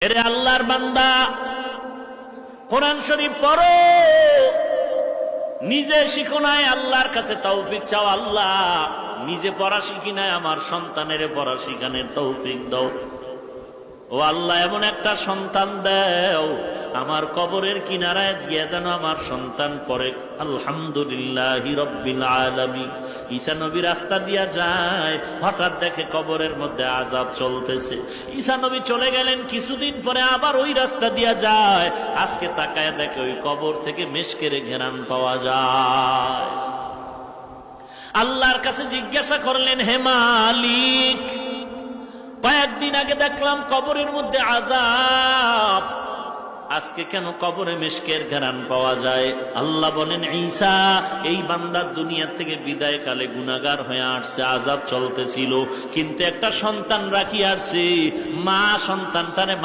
এরে আল্লাহর বান্দা, কোরআন শরীফ পড়ো, নিজে শিখো নাই, আল্লাহর কাছে তৌফিক চাও। আল্লাহ, নিজে পড়া শিখি নাই, আমার সন্তানের পড়া শিখানোর তৌফিক দাও। ও আল্লাহ, এমন একটা সন্তান দাও আমার কবরের কিনারায় গিয়ে যেন আমার সন্তান পড়ে আলহামদুলিল্লাহি রাব্বিল আলামিন। ঈসা নবী রাস্তা দিয়া যায়, হঠাৎ দেখে কবরের মধ্যে আযাব চলতেছে। ঈসা নবী চলে গেলেন, কিছুদিন পরে আবার ওই রাস্তা দিয়া যায়, আজকে তাকায় দেখে ওই কবর থেকে মেশকের ঘেরান পাওয়া যায়। আল্লাহর কাছে জিজ্ঞাসা করলেন, হে মালিক, কয়েকদিন আগে দেখলাম কবরের মধ্যে আযাব, আজকে কেন কবরে মেশকের ঘ্রাণ পাওয়া যায়? আল্লাহ বলেন, ঈসা এই বান্দা দুনিয়া থেকে বিদায় কালে গুনাহগার হয়ে আসছে, আযাব চলতেছিল, কিন্তু একটা সন্তান রাখি আসছে, মা সন্তানটারে